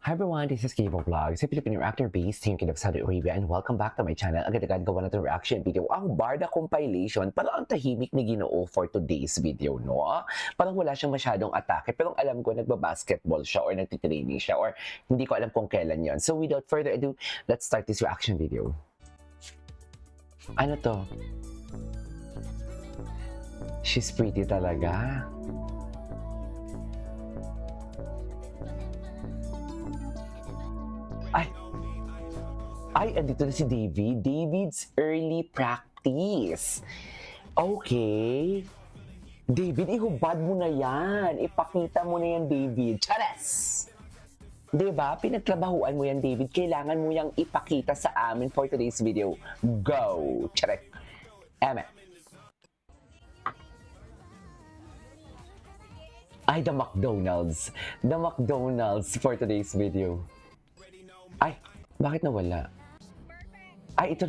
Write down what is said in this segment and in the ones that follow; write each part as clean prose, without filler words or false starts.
Hi everyone, this is Gabo Vlogs, a Filipino reactor based team kid of Saudi Arabia, and welcome back to my channel. Agad-agad gawa natin reaction video, ang Barda compilation. Parang ang tahimik ni Ginoo for today's video, no? Parang wala siyang masyadong atake, pero alam ko nagbabasketball siya or nagtitraining siya or hindi ko alam kung kailan yon. So without further ado, let's start this reaction video. Ano to? She's pretty talaga. Ay, andito na si David. David's early practice. Okay. David, ihubad mo na yan. Ipakita mo na yan, David. Chares! Diba? Pinagtrabahuan mo yan, David. Kailangan mo yang ipakita sa amin for today's video. Go! Chares! Eme. Ay, the McDonald's. The McDonald's for today's video. Ay, bakit nawala? Ay, ito.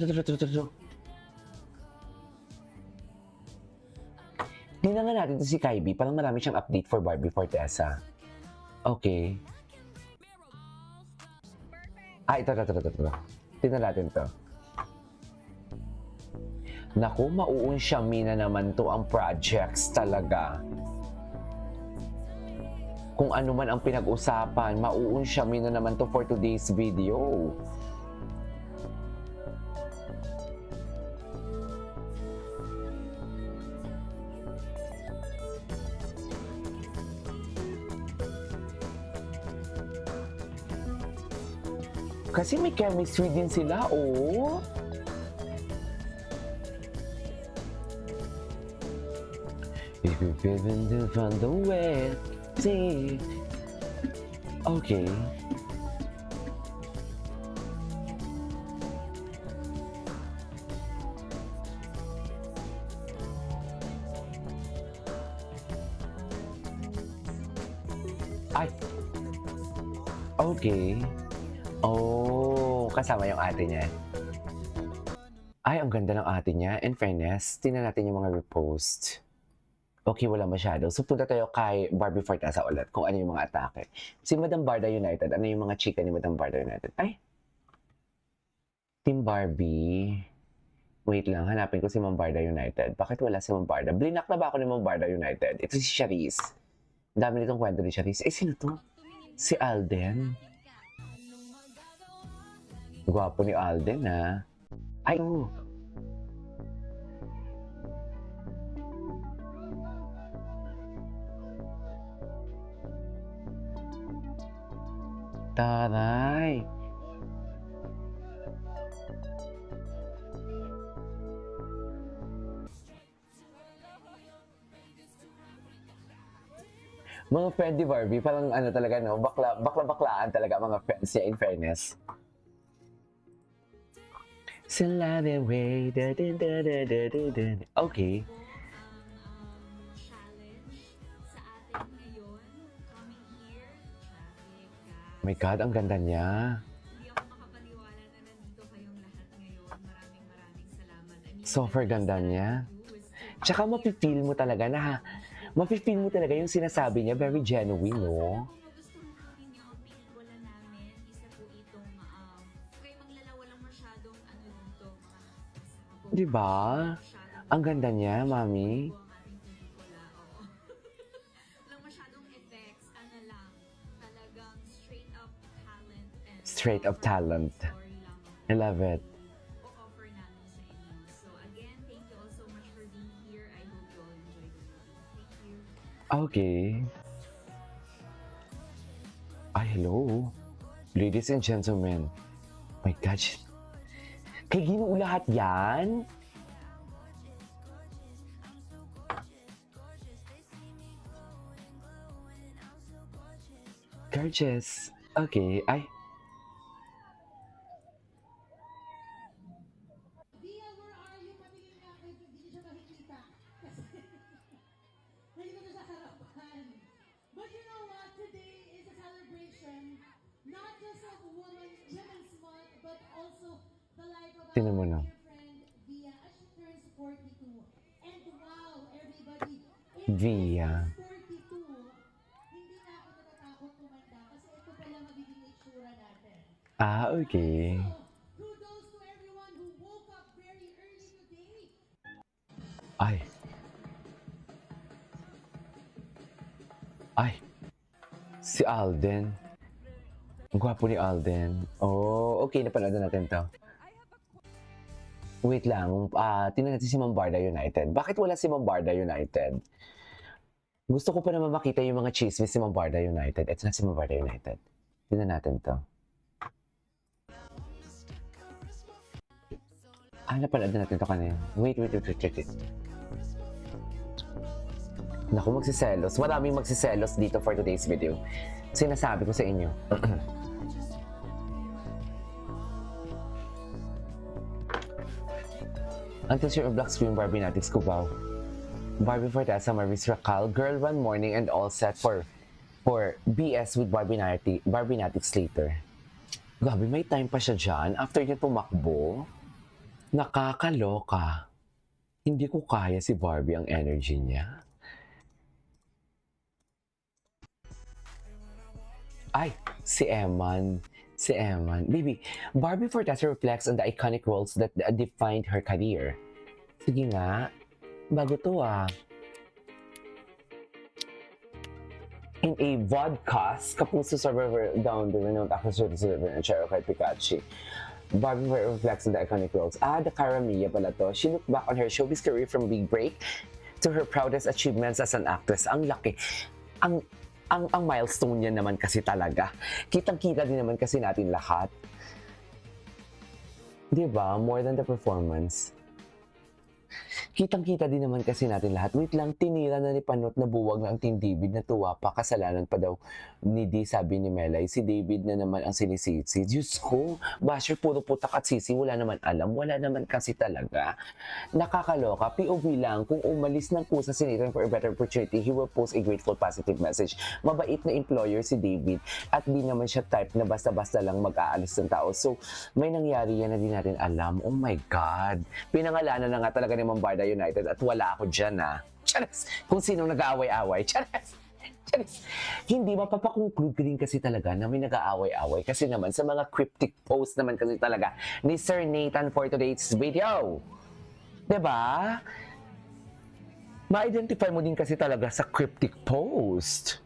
Tingnan nga natin ito si Kylie. Parang marami siyang update for Barbie Fortesa. Okay. Ay, ito. Tingnan natin to. Naku, mauunsyami na naman to ang projects talaga. Kung ano man ang pinag-usapan, mauunsyami na naman to for today's video. Kasi may chemistry din sila, oh. If you've driven to find the way, see. Okay. Ay. Okay. Oh, kasama yung ate niya. Ay, ang ganda ng ate niya. In fairness, tingnan natin yung mga repost. Okay, wala masyado. So, punta tayo kay Barbie Fortesa ulit kung ano yung mga atake. Si Madam Barda United, ano yung mga chika ni Madam Barda United? Ay! Team Barbie. Wait lang, hanapin ko si Ma'am Barda United. Bakit wala si Ma'am Barda? Blinak na ba ako ni Ma'am Barda United? Ito si Charisse. Dami nitong kwento ni Charisse. Eh, sino to? Si Alden. Gwapo ni Alden, ha? Ay, oh. Taray. Mga friend ni Barbie, parang ano talaga, no? Bakla-baklaan talaga mga friends niya, in fairness. Okay. Oh my God, ang ganda niya. Hindi ako makapaniwala na nandito kayong lahat ngayon. Maraming salamat. Super ganda niya. Tsaka mapifeel mo talaga na, mapifeel mo talaga yung sinasabi niya, very genuine, no? Kung magustuhan po ninyo ang pelikula namin, isa po itong, kayo maglala, walang masyadong ano dito, mga Diba? Ang ganda niya, mami. ang ating pelikula, oo. Walang masyadong effects, ano lang, talagang straight up talent and Straight up talent. story lang I love it. o-offer namin sa inyo. So again, thank you all so much for being here. I hope you all enjoyed the movie. Thank you. Okay. Ay, hello. Ladies and gentlemen. My gosh. Kay Ginoo lahat yan? Gorgeous. Okay. Ay. Dia, where are you? Patingin nga kayo, hindi siya makikita. Kasi, nandito siya sa harapan. But you know what? Today is a celebration, not just of Women's Month, but also the life of our Tingnan mo na. dear friend, Dia, as she turns 42. And wow, everybody, Via. 42, hindi na ako natatakot tumanda kasi ito pala magiging age baksura natin. Ah, okay. So, kudos to everyone who woke up very early today. Ay. Ay. Si Alden. Ang gwapo ni Alden. Oh, okay. Napanood na natin to. Wait lang. Tingnan natin si Mambarda United. Bakit wala si Mambarda United? Gusto ko pa naman makita yung mga chismis si Mambarda United. Ito na si Mambarda United. Tingnan natin to. Napanood na natin to kanina. Wait. Naku, magsiselos. Maraming magsiselos dito for today's video. Sinasabi ko sa inyo. Until your black screen Barbie Natics Cubao. Barbie Fortesa, Maris Racal, Girl One Morning, and all set for BS with Barbie Natics later. Gabi, may time pa siya dyan after niya tumakbo. Nakakaloka. Hindi ko kaya si Barbie ang energy niya. Ay, si Eman. Baby, Barbie Fortesa reflects on the iconic roles that defined her career. Sige nga. Bago to In a vodcast, Kapuso Survivor down the renowned actress and Cheryl kay Pikachu. Barbie reflects on the iconic roles. The Cara Mia pala to. She looked back on her showbiz career from Big Break to her proudest achievements as an actress. Ang laki. Ang milestone niya naman kasi talaga. Kitang-kita din naman kasi natin lahat. Diba? More than the performance. Kitang-kita din naman kasi natin lahat. Wait lang, tinira na ni Panot na buwag ng Team David na tuwa pa. Kasalanan pa daw ni D, sabi ni Melay. Si David na naman ang sinisisi. Diyos ko, basher, puro putak at sisi. Wala naman alam. Wala naman kasi talaga. Nakakaloka. POV lang, kung umalis ng kusa si Nathan for a better opportunity, he will post a grateful positive message. Mabait na employer si David at di naman siya type na basta-basta lang mag-aalis ng tao. So, may nangyari yan na di natin alam. Oh my God. Pinangalanan na nga talaga ni Mambarda United at wala ako dyan Charis! Kung sinong nag-aaway-away. Charis! Hindi mapapakonclude ka rin kasi talaga na may nag-aaway-away kasi naman sa mga cryptic post naman kasi talaga ni Sir Nathan for today's video. Diba? Ma-identify mo din kasi talaga sa cryptic post.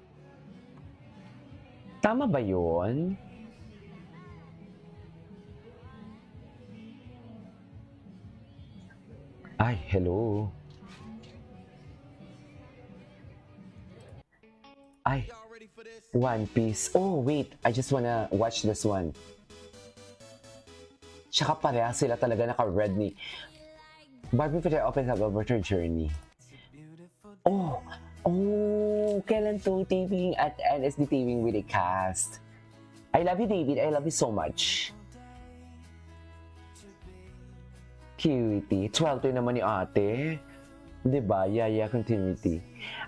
Tama ba yun? Ay, hello. Ay, One Piece. Oh, wait. I just wanna watch this one. Tsaka pareha sila talaga naka-red ni Barbie Fidel opens up about her journey. Oh, kailan to taping at NSD taping with a cast? I love you, David. I love you so much. Cutie. 12 naman ni ate. Diba? Yaya continuity.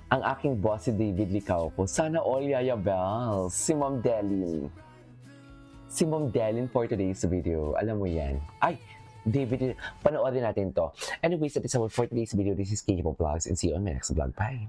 Ang aking boss si David Licauco. Sana all Yaya Bells. Si Mom Delin. Si Mom Delin for today's video. Alam mo yan. Ay! David, panoorin natin to. Anyways, that is all for today's video. This is KJ Vlogs and see you on my next vlog. Bye!